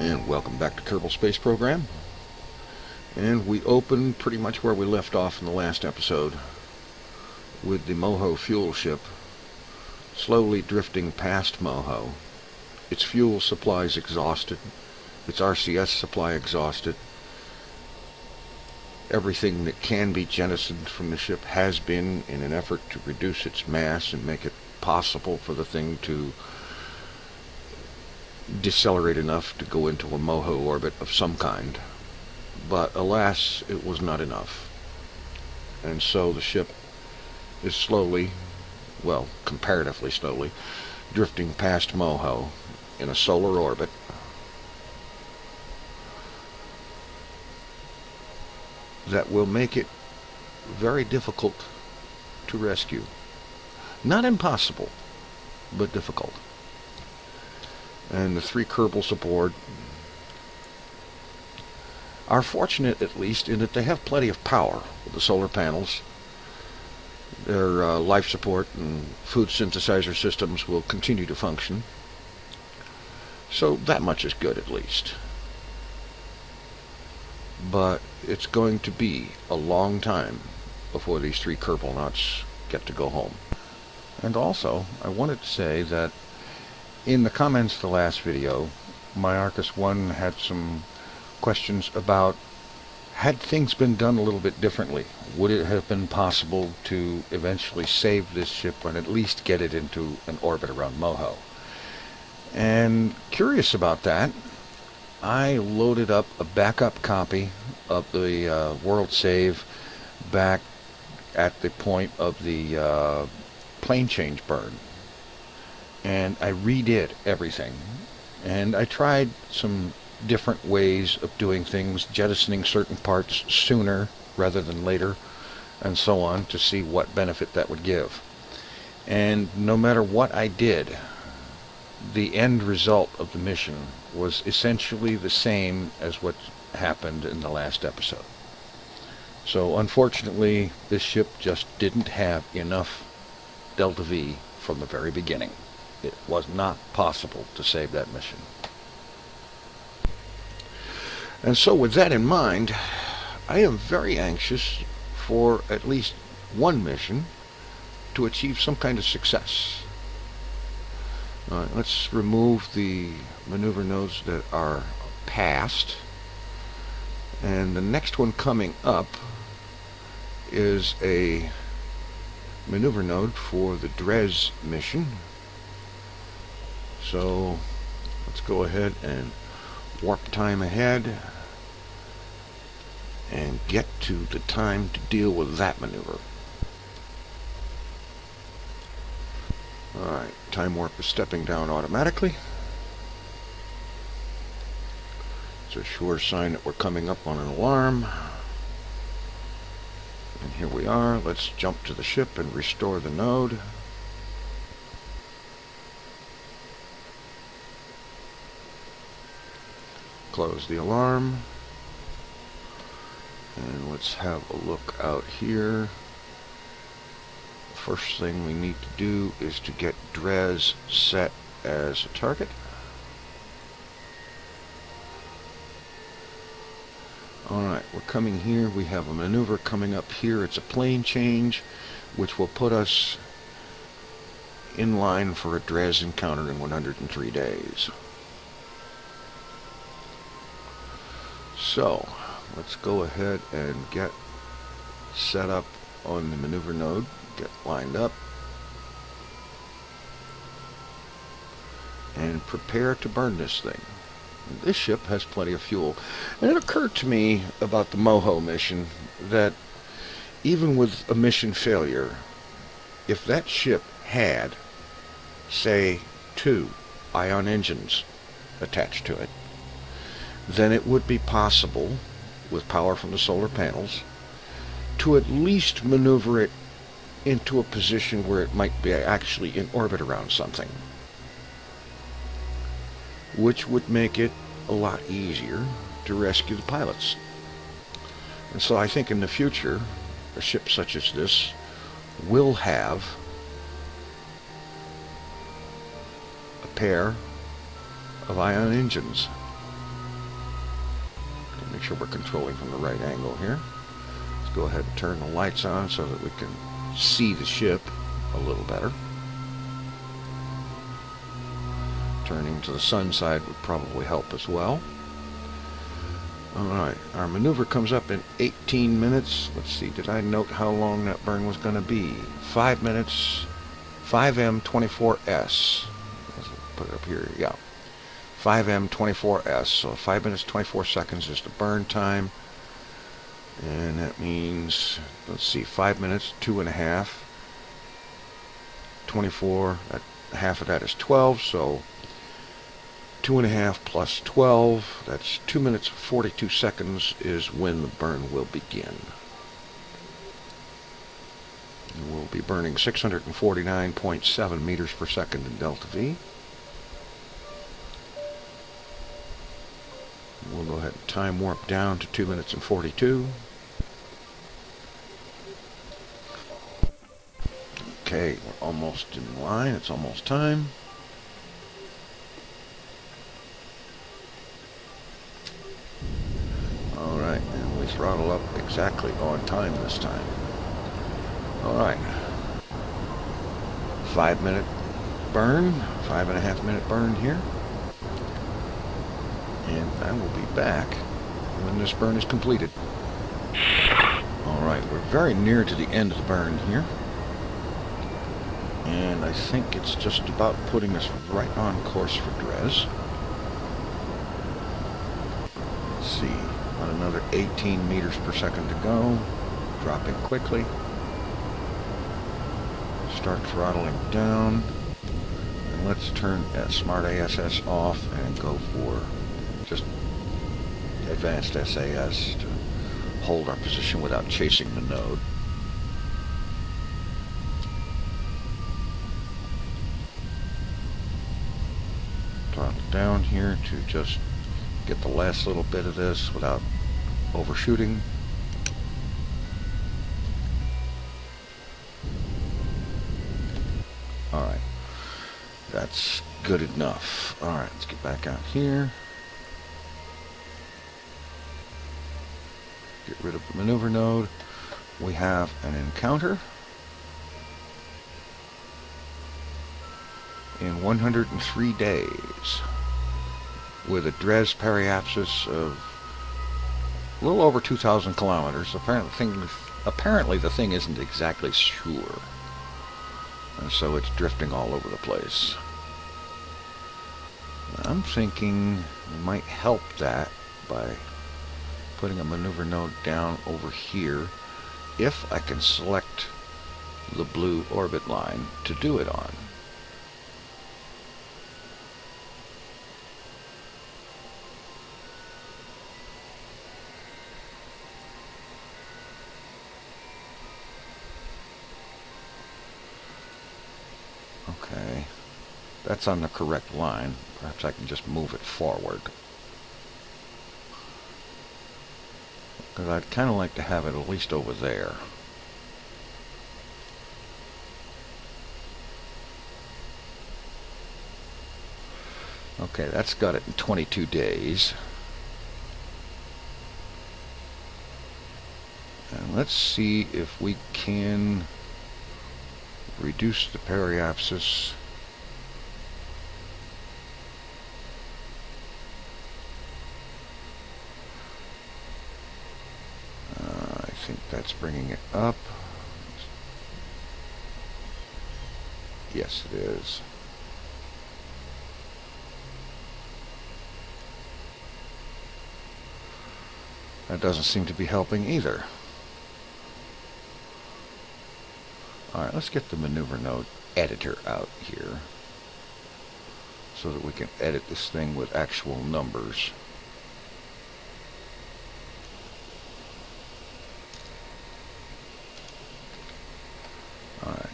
And welcome back to Kerbal Space Program. And we open pretty much where we left off in the last episode, with the Moho fuel ship slowly drifting past Moho. Its fuel supplies exhausted, its RCS supply exhausted. Everything that can be jettisoned from the ship has been, in an effort to reduce its mass and make it possible for the thing to decelerate enough to go into a Moho orbit of some kind. But alas, it was not enough. And so the ship is slowly, well, comparatively slowly, drifting past Moho in a solar orbit. That will make it very difficult to rescue. Not impossible, but difficult. And the three Kerbals aboard are fortunate, at least, in that they have plenty of power with the solar panels. Their life support and food synthesizer systems will continue to function. So that much is good, at least. But it's going to be a long time before these three Kerbal nauts get to go home. And also, I wanted to say that in the comments to the last video, Myarchus1 had some questions about, had things been done a little bit differently? Would it have been possible to eventually save this ship and at least get it into an orbit around Moho? And curious about that, I loaded up a backup copy of the world save back at the point of the plane change burn. And I redid everything. And I tried some different ways of doing things, jettisoning certain parts sooner rather than later, and so on, to see what benefit that would give. And no matter what I did, the end result of the mission was essentially the same as what happened in the last episode. So unfortunately, this ship just didn't have enough Delta V from the very beginning. It was not possible to save that mission. And so with that in mind, I am very anxious for at least one mission to achieve some kind of success. Let's remove the maneuver nodes that are past. And the next one coming up is a maneuver node for the Dres mission. So let's go ahead and warp time ahead and get to the time to deal with that maneuver. Alright, time warp is stepping down automatically. It's a sure sign that we're coming up on an alarm. And here we are. Let's jump to the ship and restore the node. Close the alarm. And let's have a look out here. The first thing we need to do is to get Dres set as a target. Alright, we're coming here. We have a maneuver coming up here. It's a plane change, which will put us in line for a Dres encounter in 103 days. So, let's go ahead and get set up on the maneuver node, get lined up, and prepare to burn this thing. And this ship has plenty of fuel. And it occurred to me about the Moho mission that even with a mission failure, if that ship had, say, 2 ion engines attached to it, then it would be possible, with power from the solar panels, to at least maneuver it into a position where it might be actually in orbit around something, which would make it a lot easier to rescue the pilots. And so I think in the future, a ship such as this will have a pair of ion engines sure we're controlling from the right angle here. Let's go ahead and turn the lights on so that we can see the ship a little better. Turning to the sun side would probably help as well. Alright, our maneuver comes up in 18 minutes. Let's see, did I note how long that burn was going to be? 5 minutes, 5M24S. Let's put it up here, yeah. 5M24S, so 5 minutes 24 seconds is the burn time. And that means, let's see, 5 minutes, 2.5. 24, half of that is 12, so 2.5 plus 12, that's 2 minutes 42 seconds is when the burn will begin. We'll be burning 649.7 meters per second in delta V. We'll go ahead and time warp down to 2 minutes and 42. Okay, we're almost in line. It's almost time. Alright, and we throttle up exactly on time this time. Alright. 5 minute burn, 5.5 minute burn here. And I will be back when this burn is completed. Alright, we're very near to the end of the burn here. And I think it's just about putting us right on course for Dres. Let's see, about another 18 meters per second to go. Dropping quickly. Start throttling down. And let's turn Smart ASS off and go for just advanced SAS to hold our position without chasing the node. Throttle down here to just get the last little bit of this without overshooting. Alright, that's good enough. Alright, let's get back out here. Get rid of the maneuver node. We have an encounter in 103 days with a Dres periapsis of a little over 2,000 kilometers. Apparently the thing isn't exactly sure, and so it's drifting all over the place. I'm thinking we might help that by putting a maneuver node down over here if I can select the blue orbit line to do it on. Okay, that's on the correct line. Perhaps I can just move it forward, because I'd kind of like to have it at least over there. Okay, that's got it in 22 days. And let's see if we can reduce the periapsis I think that's bringing it up. Yes, it is. That doesn't seem to be helping either. Alright, let's get the maneuver node editor out here so that we can edit this thing with actual numbers. Alright.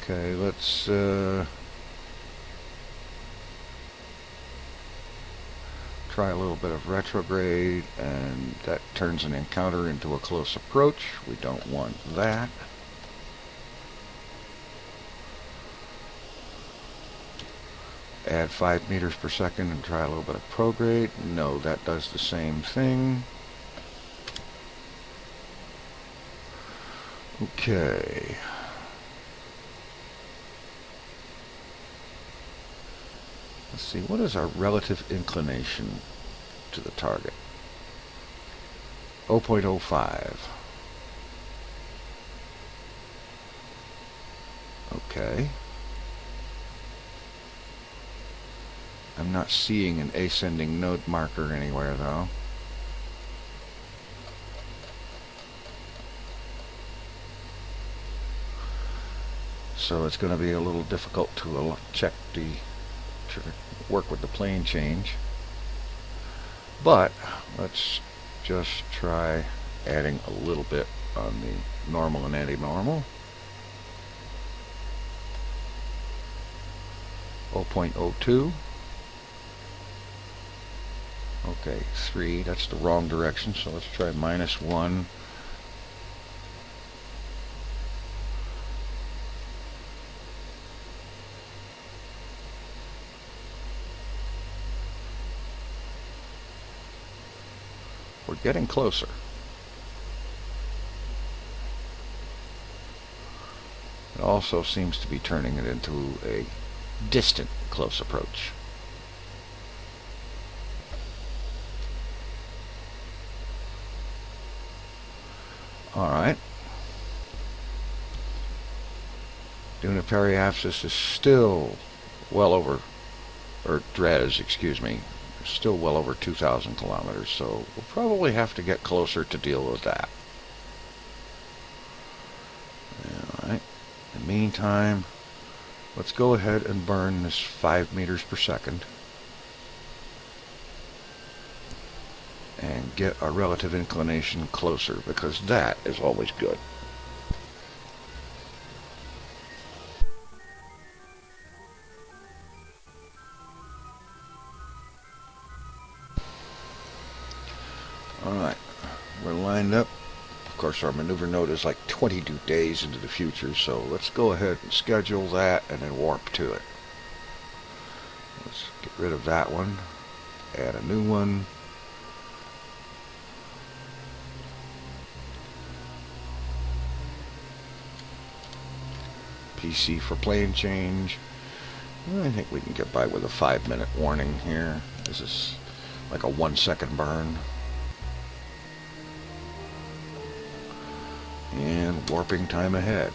Okay, let's try a little bit of retrograde, and that turns an encounter into a close approach. We don't want that. add 5 meters per second and try a little bit of prograde. No, that does the same thing. Okay. Let's see, what is our relative inclination to the target? 0.05. Okay. I'm not seeing an ascending node marker anywhere, though. So it's going to be a little difficult to work with the plane change. But let's just try adding a little bit on the normal and anti-normal. 0.02. Okay, 3, that's the wrong direction, so let's try -1. We're getting closer. It also seems to be turning it into a distant close approach. Alright. Duna periapsis is still well over, or Dres, excuse me, still well over 2,000 kilometers, so we'll probably have to get closer to deal with that. Alright. In the meantime, let's go ahead and burn this 5 meters per second and get our relative inclination closer, because that is always good. Alright, we're lined up. Of course, our maneuver node is like 22 days into the future, so let's go ahead and schedule that and then warp to it. Let's get rid of that one, add a new one. PC for plane change. I think we can get by with a 5-minute warning here. This is like a 1-second burn. And warping time ahead.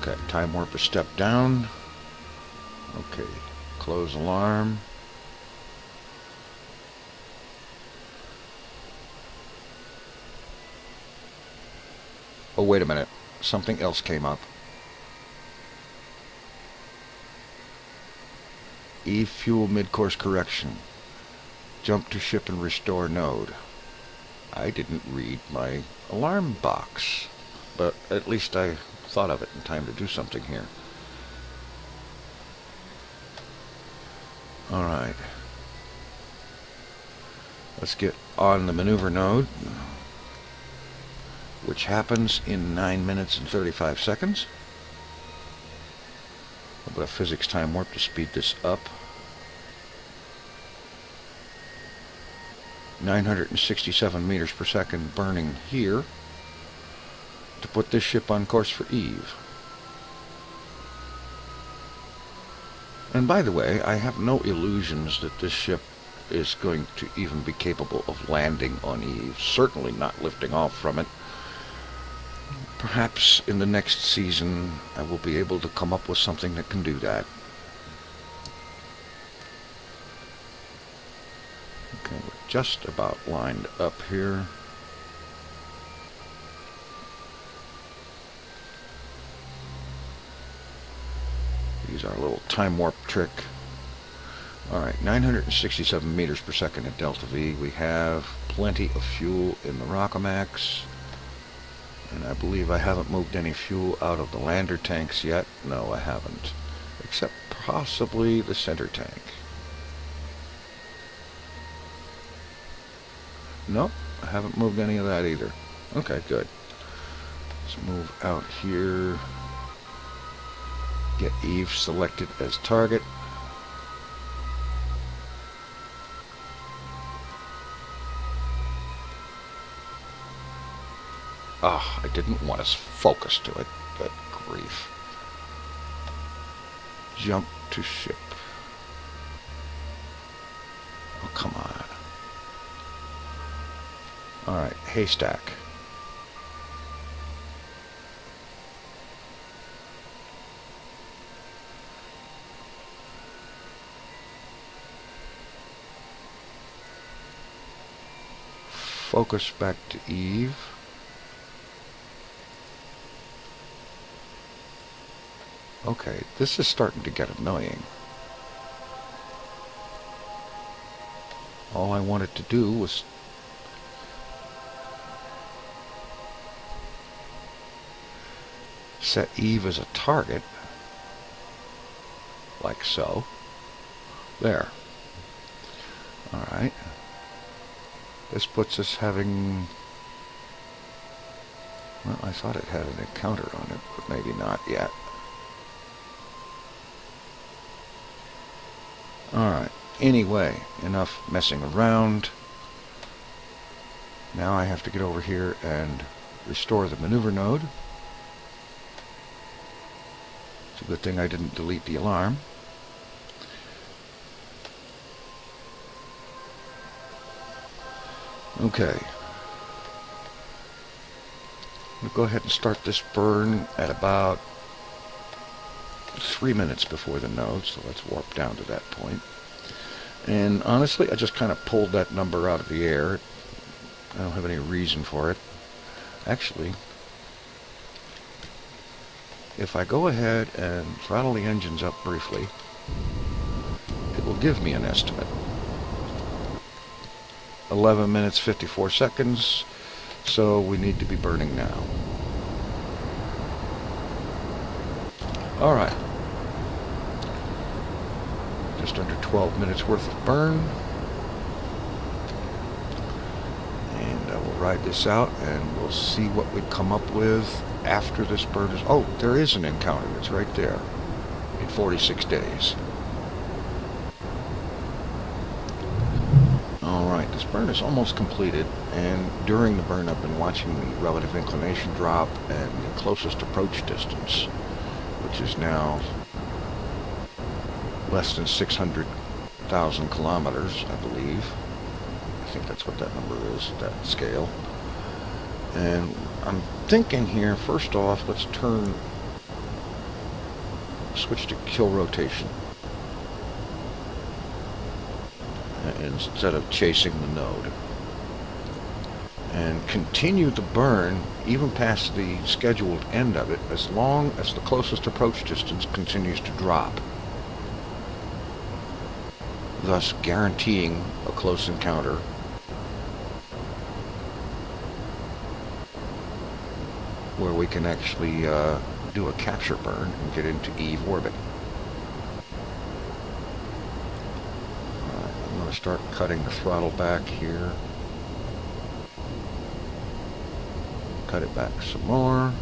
Okay, time warp a step down. Okay, close alarm. Oh, wait a minute. Something else came up. E-fuel mid-course correction. Jump to ship and restore node. I didn't read my alarm box, but at least I thought of it in time to do something here. Alright. Let's get on the maneuver node, which happens in 9 minutes and 35 seconds. A little bit of physics time warp to speed this up. 967 meters per second burning here to put this ship on course for Eve. And by the way, I have no illusions that this ship is going to even be capable of landing on Eve. Certainly not lifting off from it. Perhaps in the next season I will be able to come up with something that can do that. Okay, we're just about lined up here. Use our little time warp trick. Alright, 967 meters per second at Delta V. We have plenty of fuel in the Rockomax. And I believe I haven't moved any fuel out of the lander tanks yet. No, I haven't. Except possibly the center tank. Nope, I haven't moved any of that either. Okay, good. Let's move out here. Get Eve selected as target. Ah, I didn't want us focus to it. Good grief. Jump to ship. Oh, come on. Alright, haystack. Focus back to Eve. Okay, this is starting to get annoying. All I wanted to do was set Eve as a target, like so. There. Alright. This puts us having... Well, I thought it had an encounter on it, but maybe not yet. Alright, anyway, enough messing around. Now I have to get over here and restore the maneuver node. It's a good thing I didn't delete the alarm. Okay. We'll go ahead and start this burn at about 3 minutes before the node, so let's warp down to that point. And honestly, I just kind of pulled that number out of the air. I don't have any reason for it. Actually, if I go ahead and throttle the engines up briefly, it will give me an estimate. 11 minutes 54 seconds, so we need to be burning now. Alright. Just under 12 minutes worth of burn. And I will ride this out and we'll see what we come up with after this burn is... Oh, there is an encounter. It's right there. In 46 days. Alright, this burn is almost completed, and during the burn I've been watching the relative inclination drop and the closest approach distance, which is now less than 600,000 kilometers, I believe. I think that's what that number is, that scale. And I'm thinking here, first off, let's switch to kill rotation instead of chasing the node, and continue the burn even past the scheduled end of it as long as the closest approach distance continues to drop, thus guaranteeing a close encounter where we can actually do a capture burn and get into Eve orbit. I'm going to start cutting the throttle back here. Cut it back some more.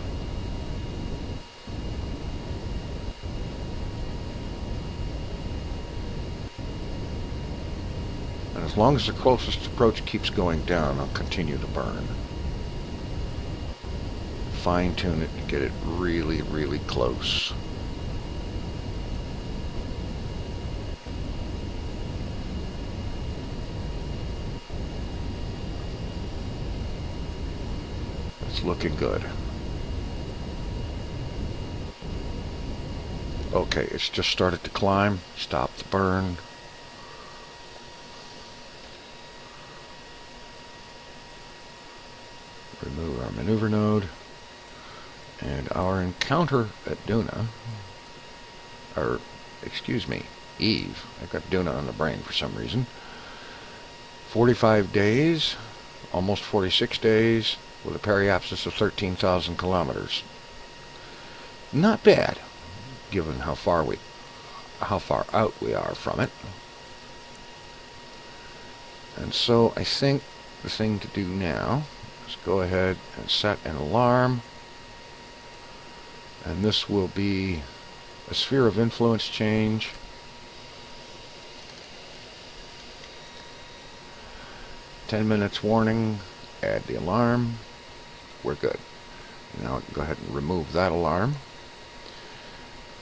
And as long as the closest approach keeps going down, I'll continue to burn. Fine-tune it to get it really, really close. It's looking good. Okay, it's just started to climb. Stop the burn. Remove our maneuver node. And our encounter at Duna, or excuse me, Eve. I've got Duna on the brain for some reason. 45 days, almost 46 days, with a periapsis of 13,000 kilometers. Not bad, given how far out we are from it. And so I think the thing to do now is go ahead and set an alarm. And this will be a sphere of influence change. "10 minutes warning," add the alarm. We're good. Now I can go ahead and remove that alarm.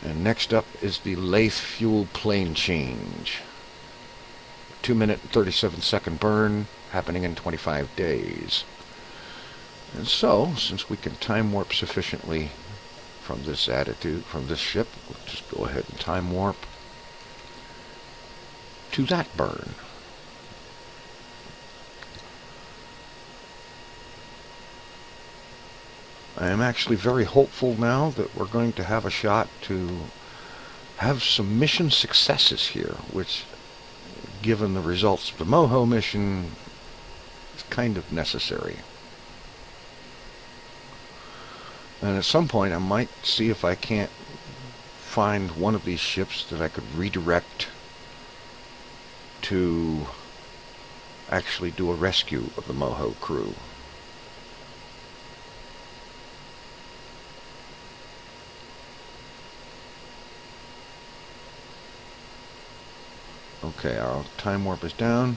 And next up is the Laythe fuel plane change. 2-minute and 37-second burn, happening in 25 days. And so, since we can time warp sufficiently from this ship, we'll just go ahead and time warp to that burn. I am actually very hopeful now that we're going to have a shot to have some mission successes here, which, given the results of the Moho mission, is kind of necessary. And at some point I might see if I can't find one of these ships that I could redirect to actually do a rescue of the Moho crew. Okay, our time warp is down.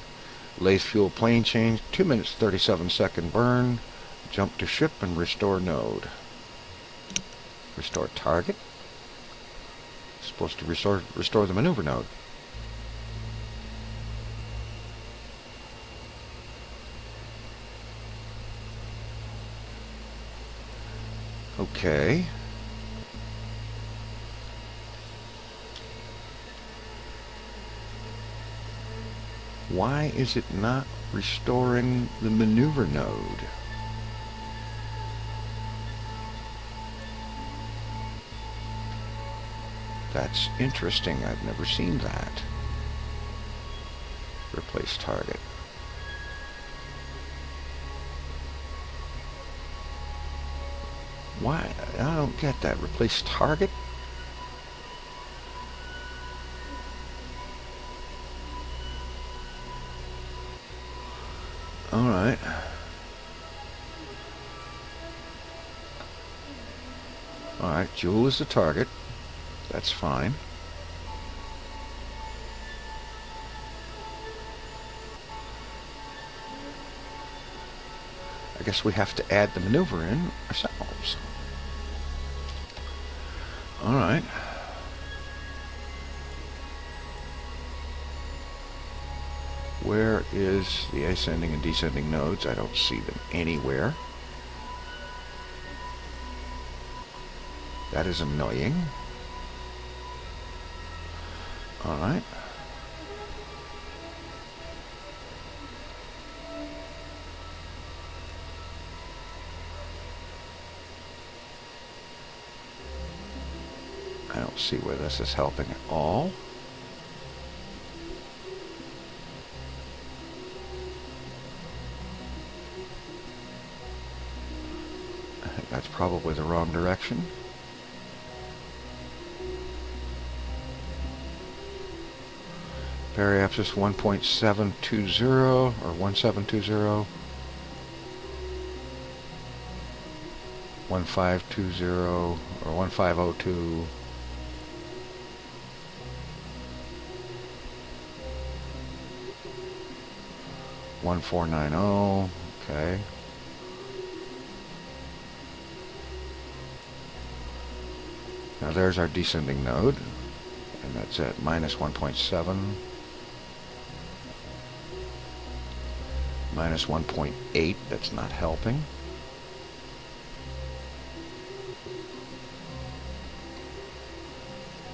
Laythe fuel plane change, 2 minutes 37-second burn. Jump to ship and restore node. Restore target. It's supposed to restore the maneuver node. Okay. Why is it not restoring the maneuver node? That's interesting. I've never seen that. Replace target. Why? I don't get that. Replace target? Alright. Alright, Jewel is the target. That's fine. I guess we have to add the maneuver in ourselves. Alright. Where is the ascending and descending nodes? I don't see them anywhere. That is annoying. Alright. I don't see where this is helping at all. I think that's probably the wrong direction. Periapsis 1.720 or 1720. 1520 or 1502. One 490. Okay. Now there's our descending node, and that's at minus 1.7. Minus 1.8, that's not helping.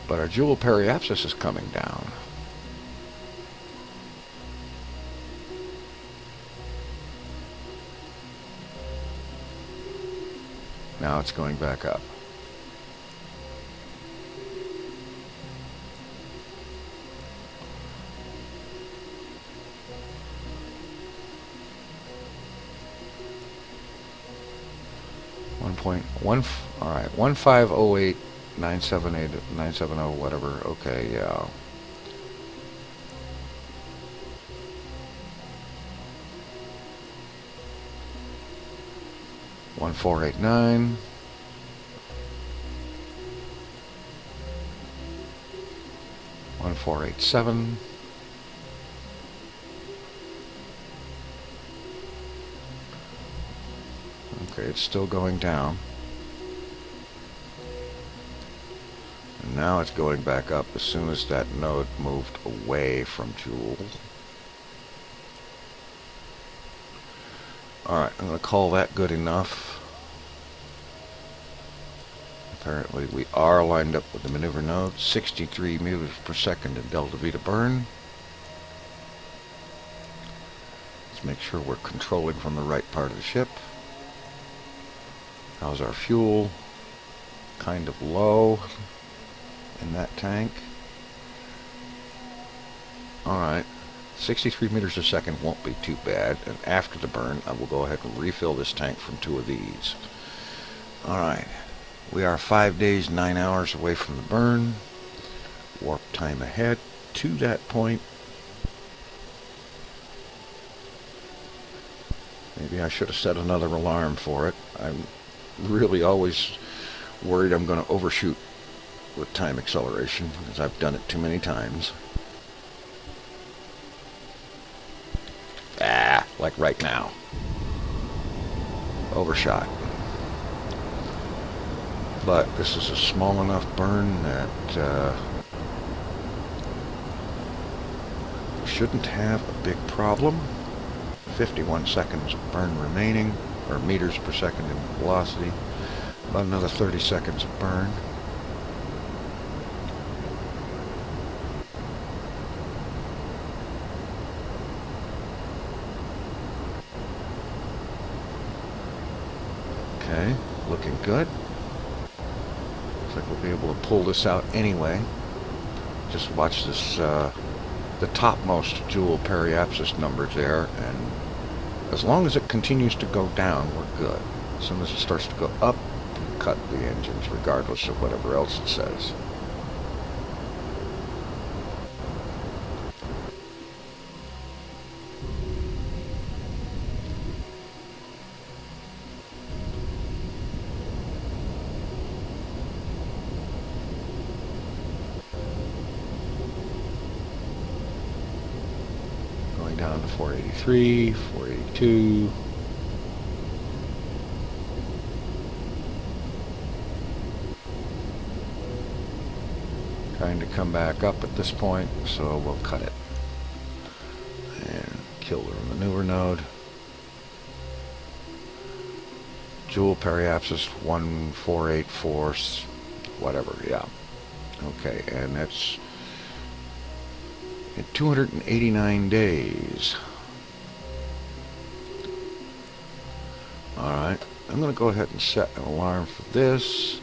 But our Jewel periapsis is coming down. Now it's going back up. All right, 1508 978 970 whatever. Okay, yeah. 1489. One 487. Okay, it's still going down. And now it's going back up as soon as that node moved away from Joule. Alright, I'm going to call that good enough. Apparently we are lined up with the maneuver node. 63 meters per second in delta V to burn. Let's make sure we're controlling from the right part of the ship. How's our fuel? Kind of low in that tank. Alright, 63 meters a second won't be too bad, and after the burn I will go ahead and refill this tank from 2 of these. Alright, we are 5 days, 9 hours away from the burn. Warp time ahead to that point. Maybe I should have set another alarm for it. I'm really always worried I'm going to overshoot with time acceleration, because I've done it too many times. Like right now. Overshot. But this is a small enough burn that shouldn't have a big problem. 51 seconds of burn remaining, or meters per second in velocity. About another 30 seconds of burn. Okay, looking good. Looks like we'll be able to pull this out anyway. Just watch this, the topmost Joule periapsis numbers there, and as long as it continues to go down, we're good. As soon as it starts to go up, cut the engines, regardless of whatever else it says. Going down to 483, 482. Trying to come back up at this point, so we'll cut it. And kill the maneuver node. Joule periapsis 1484, whatever, yeah. Okay, and that's in 289 days. Alright, I'm going to go ahead and set an alarm for this.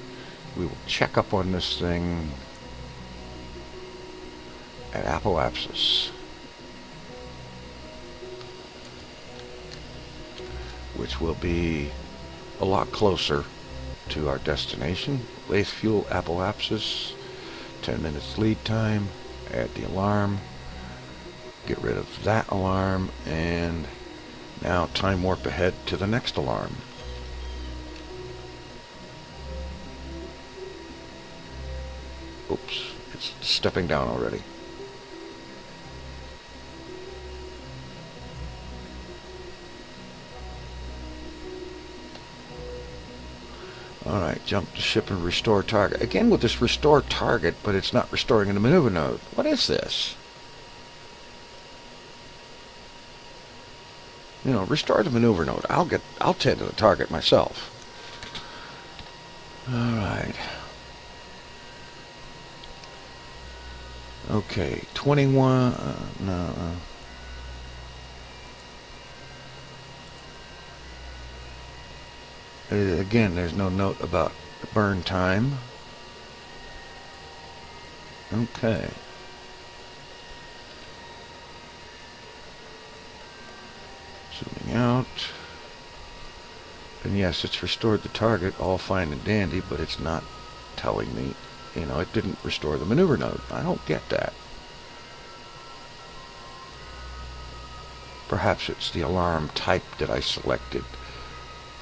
We will check up on this thing at apoapsis, which will be a lot closer to our destination. Laythe fuel apoapsis, 10 minutes lead time. Add the alarm, get rid of that alarm, and now time warp ahead to the next alarm. Oops, it's stepping down already. Alright, jump to ship and restore target. Again with this restore target, but it's not restoring in the maneuver node. What is this? You know, restore the maneuver node. I'll tend to the target myself. Alright. Okay, 21, no. Again, there's no note about the burn time. Okay. Zooming out. And yes, it's restored the target, all fine and dandy, but it's not telling me, you know, it didn't restore the maneuver node. I don't get that. Perhaps it's the alarm type that I selected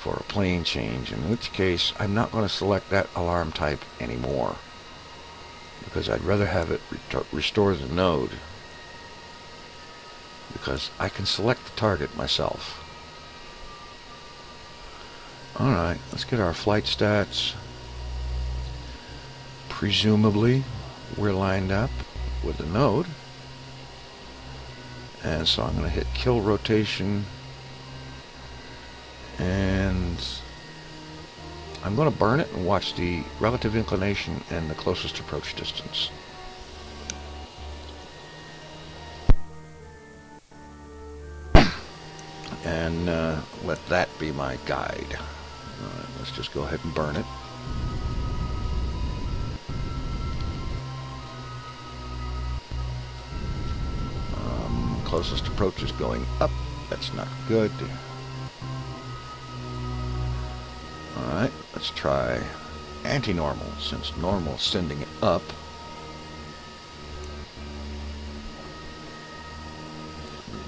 for a plane change, in which case I'm not going to select that alarm type anymore, because I'd rather have it restore the node, because I can select the target myself. Alright, let's get our flight stats. Presumably we're lined up with the node, and so I'm going to hit kill rotation, and I'm going to burn it and watch the relative inclination and the closest approach distance. And let that be my guide. Alright, let's just go ahead and burn it. Closest approach is going up. That's not good. Alright, let's try anti-normal, since normal is sending it up.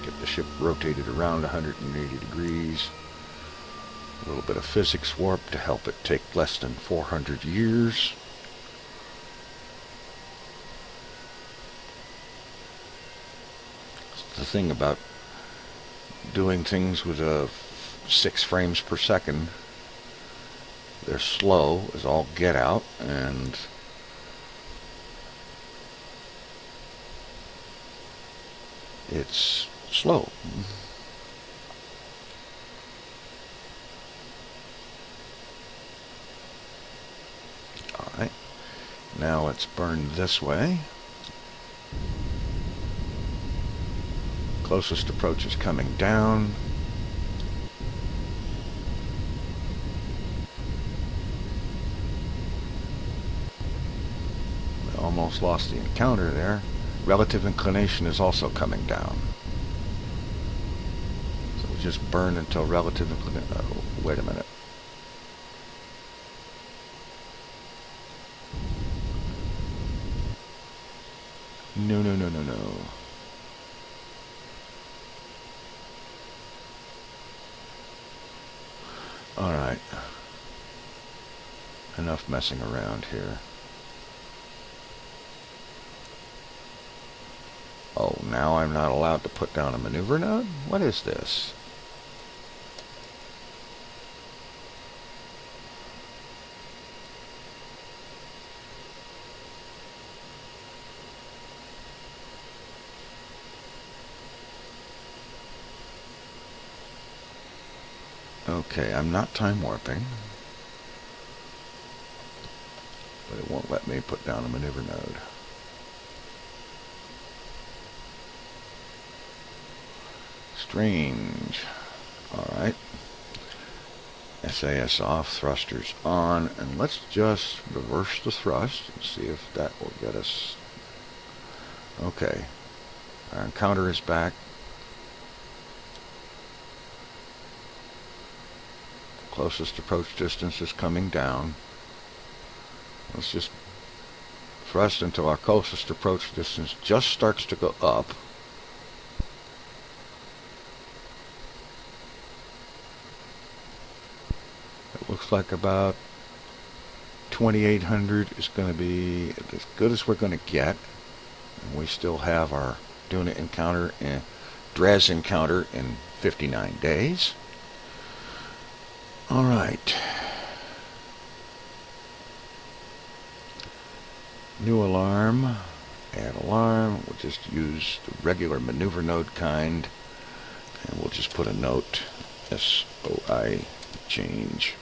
Get the ship rotated around 180 degrees. A little bit of physics warp to help it take less than 400 years. The thing about doing things with 6 frames per second, they're slow as all get out, and it's slow. Alright, now let's burn this way. Closest approach is coming down. We almost lost the encounter there. Relative inclination is also coming down. So we just burn until relative inclination. Oh, wait a minute. No, no, no, no, no. Alright. Enough messing around here. Oh, now I'm not allowed to put down a maneuver node? What is this? Okay, I'm not time warping, but it won't let me put down a maneuver node. Strange. Alright. SAS off, thrusters on, and let's just reverse the thrust and see if that will get us. Okay. Our encounter is back. Closest approach distance is coming down. Let's just thrust until our closest approach distance just starts to go up. It looks like about 2800 is going to be as good as we're going to get. And we still have our Duna encounter and Dres encounter in 59 days. All right. New alarm. Add alarm. We'll just use the regular maneuver node kind. And we'll just put a note. SOI change.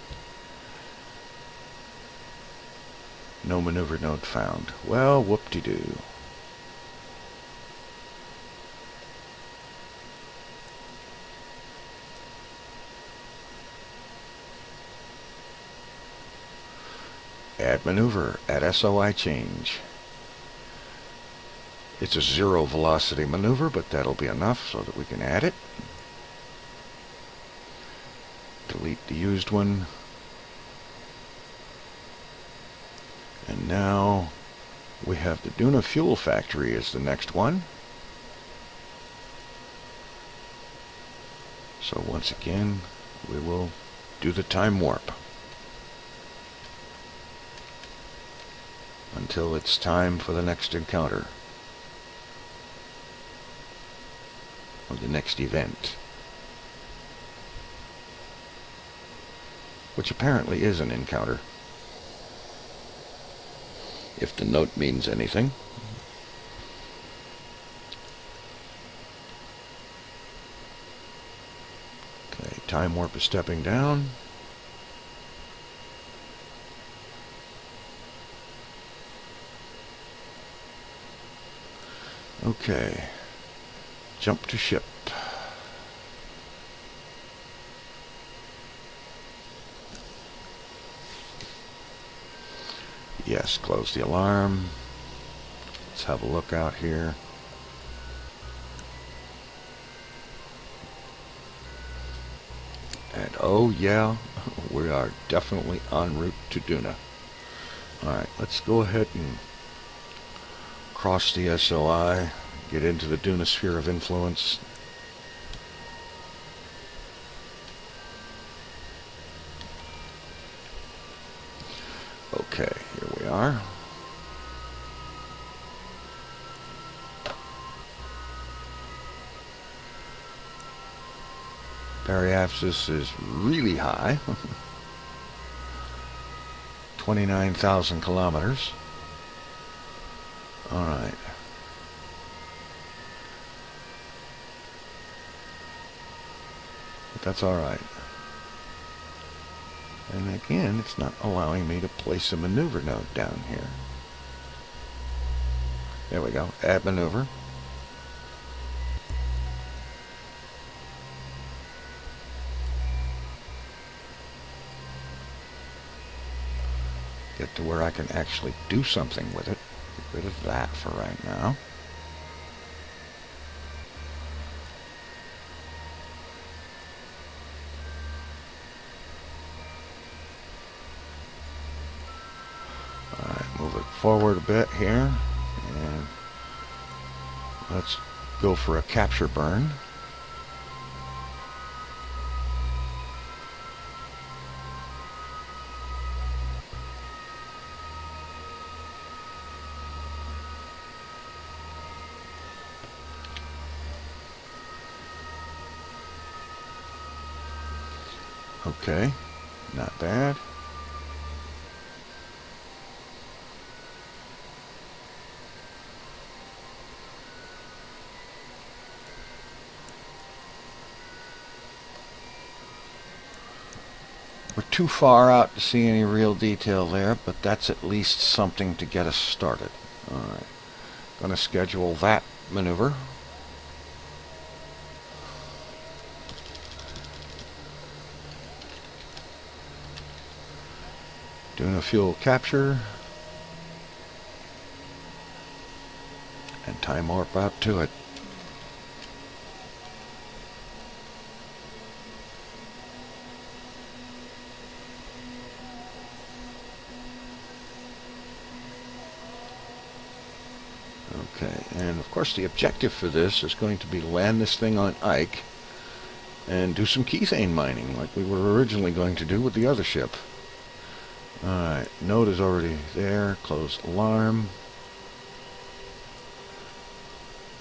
No maneuver node found. Well, whoop-de-doo. Add maneuver, add SOI change. It's a 0 velocity maneuver, but that'll be enough so that we can add it. Delete the used one. And now we have the Duna Fuel Factory as the next one. So once again, we will do the time warp until it's time for the next encounter, or the next event, which apparently is an encounter, if the note means anything. Okay, time warp is stepping down. Okay, jump to ship. Yes, close the alarm. Let's have a look out here. And oh yeah, we are definitely en route to Duna. Alright, let's go ahead and cross the SOI, get into the Duna sphere of influence. Okay, here we are. Periapsis is really high. 29,000 kilometers. Alright. But that's alright. And again, it's not allowing me to place a maneuver node down here. There we go. Add maneuver. Get to where I can actually do something with it. Get rid of that for right now. Alright, move it forward a bit here. And let's go for a capture burn. Okay, not bad. We're too far out to see any real detail there, but that's at least something to get us started. Alright, going to schedule that maneuver. Doing a fuel capture. And time warp out to it. Okay, and of course the objective for this is going to be land this thing on Ike and do some kethane mining like we were originally going to do with the other ship. Alright, node is already there. Close alarm.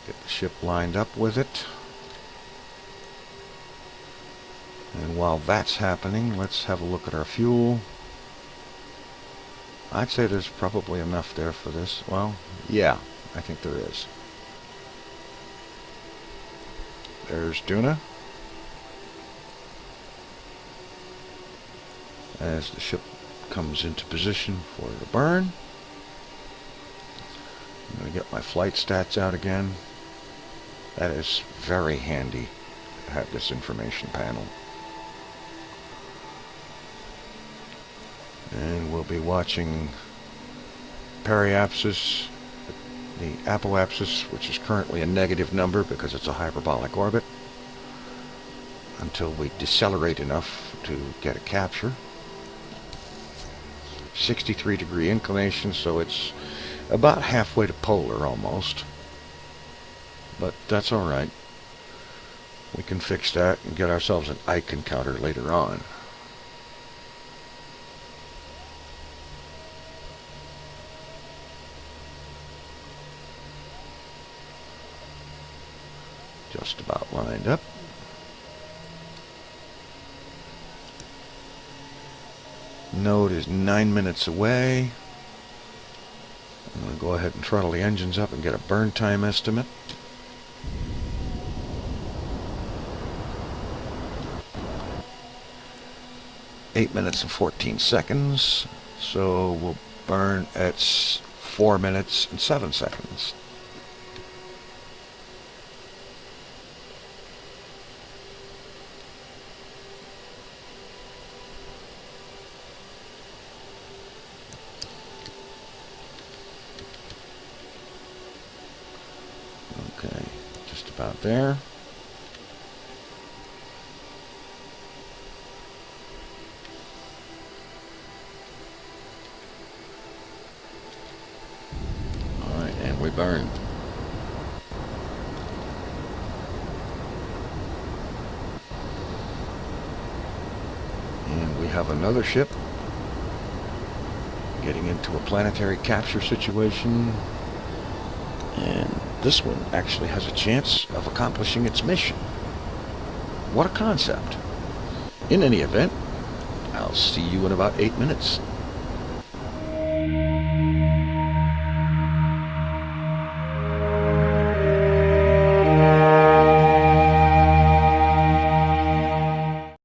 Get the ship lined up with it. And while that's happening, let's have a look at our fuel. I'd say there's probably enough there for this. Well, yeah, I think there is. There's Duna. As the ship comes into position for the burn. I'm going to get my flight stats out again. That is very handy to have this information panel. And we'll be watching periapsis, the apoapsis, which is currently a negative number because it's a hyperbolic orbit, until we decelerate enough to get a capture. 63-degree inclination, so it's about halfway to polar almost. But that's alright. We can fix that and get ourselves an Ike encounter later on. Just about lined up. Node is 9 minutes away. I'm going to go ahead and throttle the engines up and get a burn time estimate. Eight minutes and 14 seconds. So we'll burn at 4 minutes and 7 seconds. Okay, just about there. Alright, and we burn. And we have another ship getting into a planetary capture situation. And this one actually has a chance of accomplishing its mission. What a concept. In any event, I'll see you in about 8 minutes.